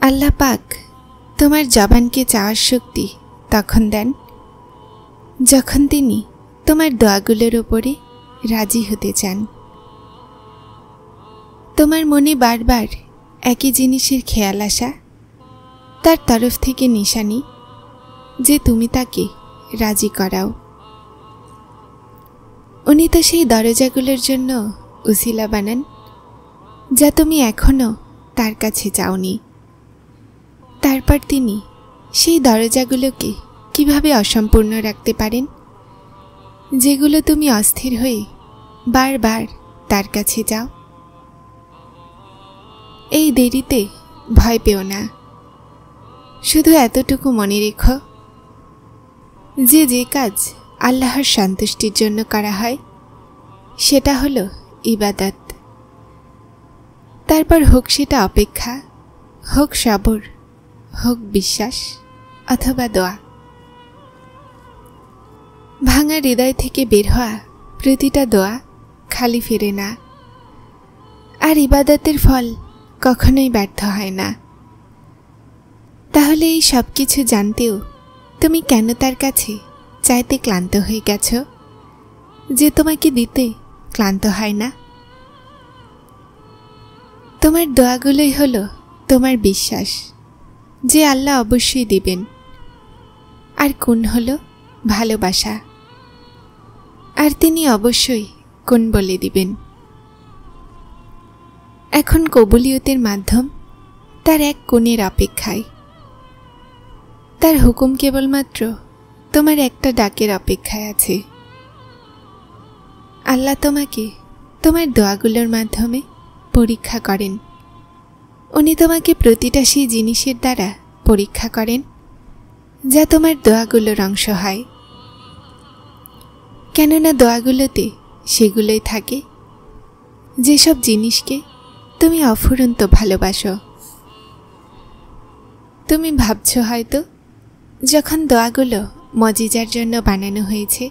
আল্লাহ পাক তোমার জবানকে চাওয়ার শক্তি তখন দেন যখন তিনি তোমার দোয়াগুলোর উপরে রাজি হতে চান। তোমার মনে বারবার একই জিনিসের খেয়াল আসা তার তরফ থেকে নিশানি যে তুমি তাকে রাজি করাও। উনি তো সেই দরজাগুলোর জন্য উসিলা বানান যা তুমি এখনো তার কাছে যাওনি। তারপর তিনি সেই দরজাগুলোকে কিভাবে অসম্পূর্ণ রাখতে পারেন যেগুলো তুমি অস্থির হয়ে বারবার তার কাছে যাও। এই দেরিতে ভয় পেও না, শুধু এতটুকু মনে রেখো যে যে কাজ আল্লাহর সন্তুষ্টির জন্য করা হয় সেটা হলো ইবাদত। তারপর হোক সেটা অপেক্ষা, হোক সবর, হোক বিশ্বাস অথবা দোয়া। ভাঙা হৃদয় থেকে বের হওয়া প্রতিটা দোয়া খালি ফিরে না, আর ইবাদতের ফল কখনোই ব্যর্থ হয় না। তাহলে এই সব কিছু জানতেও তুমি কেন তার কাছে চাইতে ক্লান্ত হয়ে গেছ যে তোমাকে দিতে ক্লান্ত হয় না? তোমার দোয়াগুলোই হলো তোমার বিশ্বাস যে আল্লাহ অবশ্যই দিবেন, আর কোন হলো ভালোবাসা, আর তিনি অবশ্যই কোন বলে দিবেন। এখন কবুলিয়তের মাধ্যম তার এক কোণের অপেক্ষায়। তার হুকুম কেবলমাত্র তোমার একটা ডাকের অপেক্ষায় আছে। আল্লাহ তোমাকে তোমার দোয়াগুলোর মাধ্যমে পরীক্ষা করেন। উনি তোমাকে প্রতিটা সেই জিনিসের দ্বারা পরীক্ষা করেন যা তোমার দোয়াগুলোর অংশ হয়, কেননা দোয়াগুলোতে সেগুলোই থাকে যেসব জিনিসকে তুমি অফুরন্ত ভালোবাসো। তুমি ভাবছ হয়তো যখন দোয়াগুলো মজিজার জন্য বানানো হয়েছে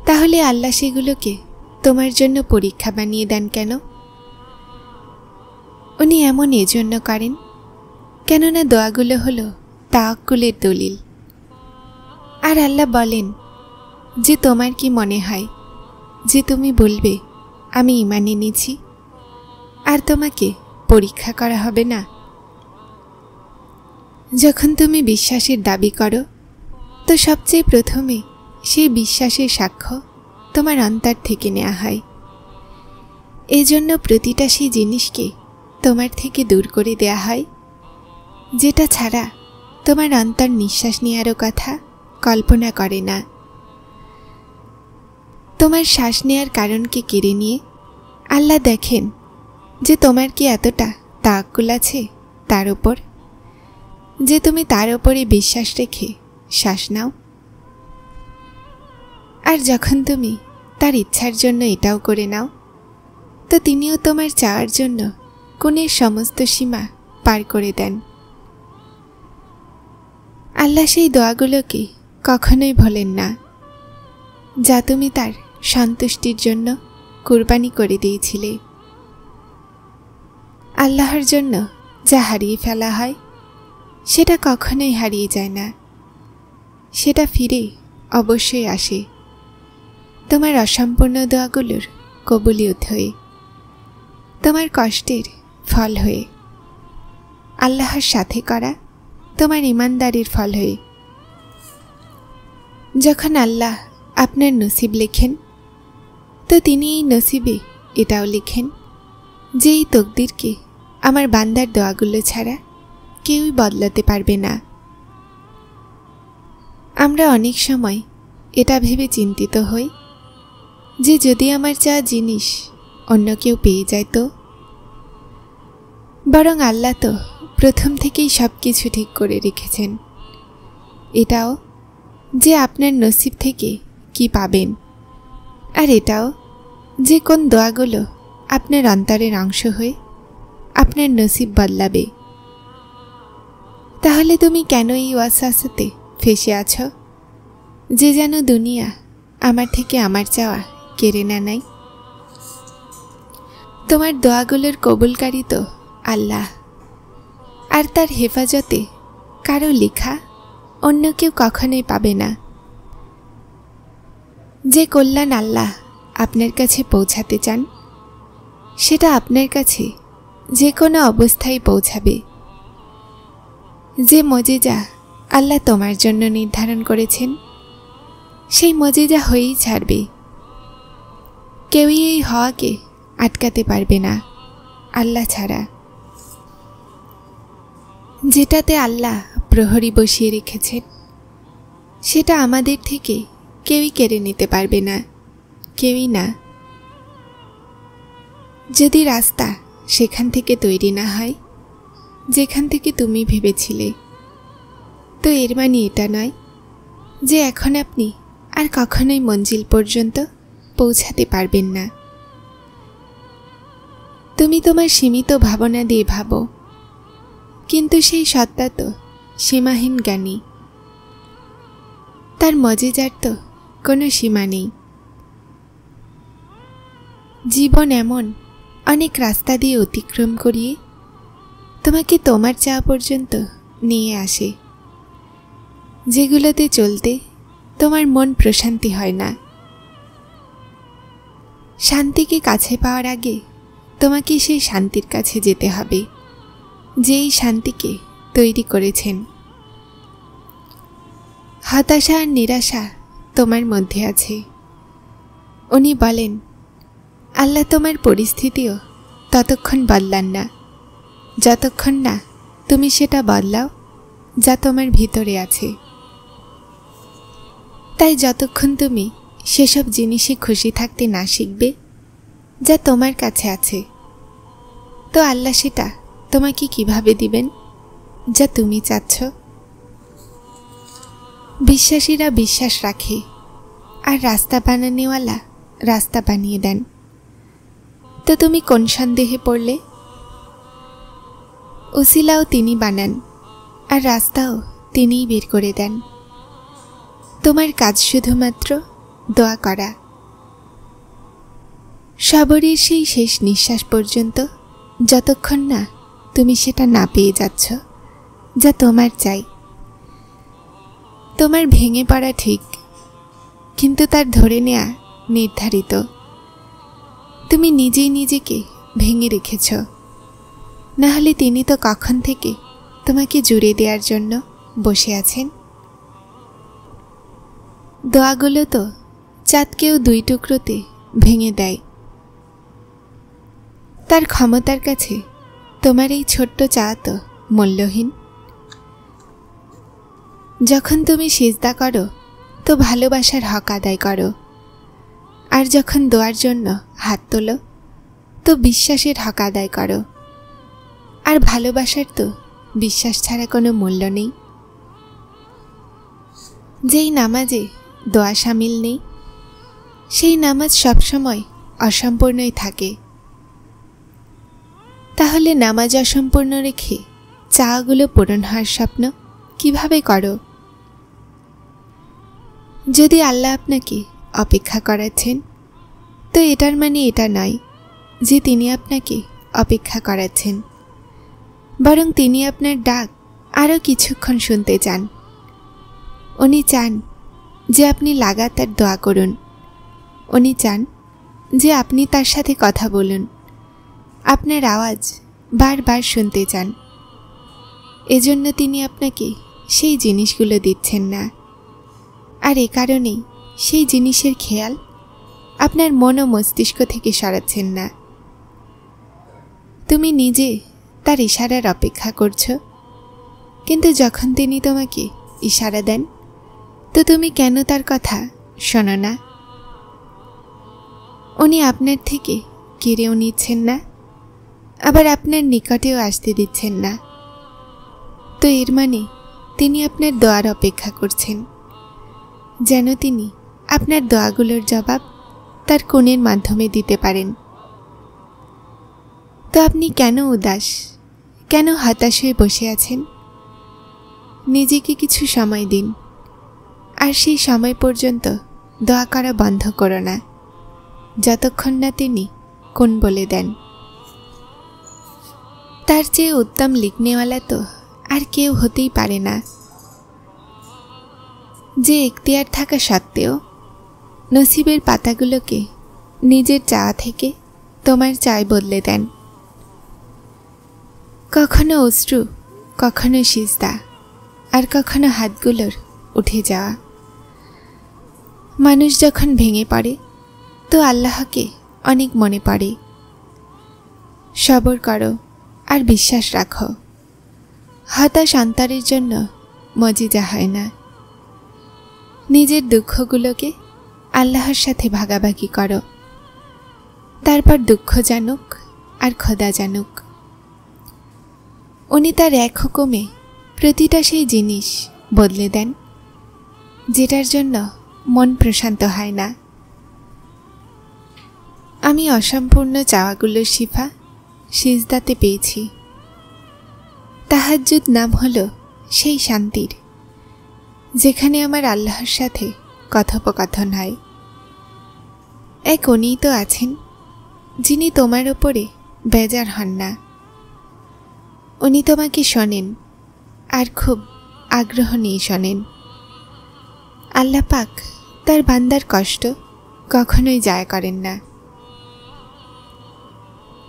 তাহলে আল্লাহ সেগুলোকে তোমার জন্য পরীক্ষা বানিয়ে দেন কেন? উনি এমন এজন্য করেন কেননা দোয়াগুলো হলো তাওয়াক্কুলের দলিল। আর আল্লাহ বলেন যে তোমার কি মনে হয় যে তুমি বলবে আমি ঈমান এনেছি আর তোমাকে পরীক্ষা করা হবে না? যখন তুমি বিশ্বাসের দাবি করো তো সবচেয়ে প্রথমে সেই বিশ্বাসের সাক্ষ্য তোমার অন্তর থেকে নেওয়া হয়। এজন্য প্রতিটা সেই জিনিসকে তোমার থেকে দূর করে দেয়া হয় যেটা ছাড়া তোমার অন্তর নিঃশ্বাস নেওয়ারও কথা কল্পনা করে না। তোমার শ্বাস নেওয়ার কারণকে কেড়ে নিয়ে আল্লাহ দেখেন যে তোমার কি এতটা তাওয়াক্কুল আছে তার উপর যে তুমি তার উপরে বিশ্বাস রেখে শ্বাস নাও। আর যখন তুমি তার ইচ্ছার জন্য এটাও করে নাও তো তিনিও তোমার চাওয়ার জন্য কোণের সমস্ত সীমা পার করে দেন। আল্লাহ সেই দোয়াগুলোকে কখনোই ভোলেন না যা তুমি তার সন্তুষ্টির জন্য কুরবানি করে দিয়েছিলে। আল্লাহর জন্য যা হারিয়ে ফেলা হয় সেটা কখনোই হারিয়ে যায় না, সেটা ফিরে অবশ্যই আসে তোমার অসম্পূর্ণ দোয়াগুলোর কবুলিয়ত হয়ে, তোমার কষ্টের ফল হয়ে, আল্লাহর সাথে করা তোমার ইমানদারির ফল হয়ে। যখন আল্লাহ আপনার নসিব লেখেন তো তিনি এই নসিবে এটাও লিখেন যে এই তকদিরকে আমার বান্দার দোয়াগুলো ছাড়া কেউই বদলাতে পারবে না। আমরা অনেক সময় এটা ভেবে চিন্তিত হই যে যদি আমার চাওয়া জিনিস অন্য কেউ পেয়ে যায় তো, বরং আল্লাহ তো প্রথম থেকেই সব কিছু ঠিক করে রেখেছেন। এটাও যে আপনার নসিব থেকে কি পাবেন, আর এটাও যে কোন দোয়াগুলো আপনার অন্তরের অংশ হয়ে আপনার নসিব বদলাবে। তাহলে তুমি কেন এই ওয়াসওয়াসাতে ফেসে আছো যে যেন দুনিয়া আমার থেকে আমার চাওয়া কেড়ে না নেয়? তোমার দোয়াগুলোর কবুলকারী তো আল্লাহ, আর তার হেফাজতে কারো লেখা অন্য কেউ কখনোই পাবে না। যে কল্যাণ আল্লাহ আপনার কাছে পৌঁছাতে চান সেটা আপনার কাছে যে কোনো অবস্থায় পৌঁছাবে। যে মজিজা আল্লাহ তোমার জন্য নির্ধারণ করেছেন সেই মজিজা হয়েই ছাড়বে। কেউই এই হওয়াকে আটকাতে পারবে না আল্লাহ ছাড়া। যেটাতে আল্লাহ প্রহরী বসিয়ে রেখেছেন সেটা আমাদের থেকে কেউই কেড়ে নিতে পারবে না, কেউই না। যদি রাস্তা সেখান থেকে তৈরি না হয় যেখান থেকে তুমি ভেবেছিলে, তো এর মানে এটা নয় যে এখন আপনি আর কখনোই মঞ্জিল পর্যন্ত পৌঁছাতে পারবেন না। তুমি তোমার সীমিত ভাবনা দিয়ে ভাবো, কিন্তু সেই সত্তা তো সীমাহীন জ্ঞানী। তার মজিজার তো কোনো সীমা নেই। জীবন এমন অনেক রাস্তা দিয়ে অতিক্রম করিয়ে তোমাকে তোমার চাওয়া পর্যন্ত নিয়ে আসে, যেগুলোতে চলতে তোমার মন প্রশান্তি হয় না। শান্তিকে কাছে পাওয়ার আগে তোমাকে সেই শান্তির কাছে যেতে হবে যেই শান্তিকে তৈরি করেছেন। হতাশা আর নিরাশা তোমার মধ্যে আছে। উনি বলেন, আল্লাহ তোমার পরিস্থিতিও ততক্ষণ বদলান না যতক্ষণ না তুমি সেটা বদলাও যা তোমার ভিতরে আছে। তাই যতক্ষণ তুমি সেসব জিনিসে খুশি থাকতে না শিখবে যা তোমার কাছে আছে, তো আল্লাহ সেটা তোমাকে কিভাবে দিবেন যা তুমি চাচ্ছ? বিশ্বাসীরা বিশ্বাস রাখে আর রাস্তা বানানোওয়ালা রাস্তা বানিয়ে দেন। তো তুমি কোন সন্দেহে পড়লে? উসিলাও তিনি বানান আর রাস্তাও তিনিই বের করে দেন। তোমার কাজ শুধুমাত্র দোয়া করা। সবরের সেই শেষ নিঃশ্বাস পর্যন্ত যতক্ষণ না তুমি সেটা না পেয়ে যাচ্ছ যা তোমার চাই। তোমার ভেঙে পড়া ঠিক, কিন্তু তার ধরে নেয়া নির্ধারিত। তুমি নিজেই নিজেকে ভেঙে রেখেছ, না হলে তিনি তো কখন থেকে তোমাকে জুড়ে দেওয়ার জন্য বসে আছেন। দোয়াগুলো তো চাঁদকেও 2 টুকরোতে ভেঙে দেয়। তার ক্ষমতার কাছে তোমার এই ছোট্ট চাওয়া তো মূল্যহীন। যখন তুমি সিজদা করো তো ভালোবাসার হক আদায় করো, আর যখন দোয়ার জন্য হাত তোলো তো বিশ্বাসের হক আদায় করো। আর ভালোবাসার তো বিশ্বাস ছাড়া কোনো মূল্য নেই। যেই নামাজে দোয়া শামিল নেই সেই নামাজ সবসময় অসম্পূর্ণই থাকে। তাহলে নামাজ অসম্পূর্ণ রেখে চাওয়াগুলো পূরণ হওয়ার স্বপ্ন কিভাবে করো? যদি আল্লাহ আপনাকে অপেক্ষা করাচ্ছেন তো এটার মানে এটা নয় যে তিনি আপনাকে অপেক্ষা করাচ্ছেন, বরং তিনি আপনার ডাক আরও কিছুক্ষণ শুনতে চান। উনি চান যে আপনি লাগাতার দোয়া করুন। উনি চান যে আপনি তার সাথে কথা বলুন, আপনার আওয়াজ বারবার শুনতে চান। এজন্য তিনি আপনাকে সেই জিনিসগুলো দিচ্ছেন না, আর এ কারণেই সেই জিনিসের খেয়াল আপনার মন ও মস্তিষ্ক থেকে সরাচ্ছেন না। তুমি নিজে তার ইশারার অপেক্ষা করছো, কিন্তু যখন তিনি তোমাকে ইশারা দেন তো তুমি কেন তার কথা শোনো না? উনি আপনার থেকে কেড়েও নিচ্ছেন না, আবার আপনার নিকটেও আসতে দিচ্ছেন না। তো এর মানে তিনি আপনার দোয়ার অপেক্ষা করছেন, যেন তিনি আপনার দোয়াগুলোর জবাব তার কোণের মাধ্যমে দিতে পারেন। তো আপনি কেন উদাস, কেন হতাশ হয়ে বসে আছেন? নিজেকে কিছু সময় দিন, আর সেই সময় পর্যন্ত দোয়া করা বন্ধ করো না যতক্ষণ না তিনি কোন বলে দেন। তার চেয়ে উত্তম লিখনেওয়ালা তো আর কেউ হতেই পারে না, যে এখতিয়ার থাকা সত্ত্বেও নসিবের পাতাগুলোকে নিজের চাওয়া থেকে তোমার চায় বদলে দেন। কখনো অশ্রু, কখনো সিজদা, আর কখনো হাতগুলোর উঠে যাওয়া। মানুষ যখন ভেঙে পড়ে তো আল্লাহকে অনেক মনে পড়ে। সবর করো আর বিশ্বাস রাখো। হতাশ অন্তরের জন্য মজিজা হয় না। নিজের দুঃখগুলোকে আল্লাহর সাথে ভাগাভাগি করো, তারপর দুঃখ জানুক আর খোদা জানুক। উনি তার এক হুকুমে প্রতিটা সেই জিনিস বদলে দেন যেটার জন্য মন প্রশান্ত হয় না। আমি অসম্পূর্ণ চাওয়াগুলোর শিফা সিজদাতে পেয়েছি। তাহাজ্জুদ নাম হলো সেই শান্তির, যেখানে আমার আল্লাহর সাথে কথোপকথন হয়। এক উনিই তো আছেন যিনি তোমার ওপরে বেজার হন না। উনি তোমাকে শোনেন আর খুব আগ্রহ নিয়ে শোনেন। আল্লাহ পাক তার বান্দার কষ্ট কখনোই জায় করেন না।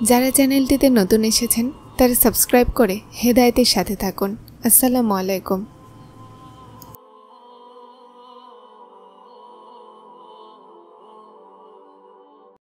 যারা চ্যানেলটিতে নতুন এসেছেন তারা সাবস্ক্রাইব করে হেদায়েতের সাথে থাকুন। আসসালামু আলাইকুম।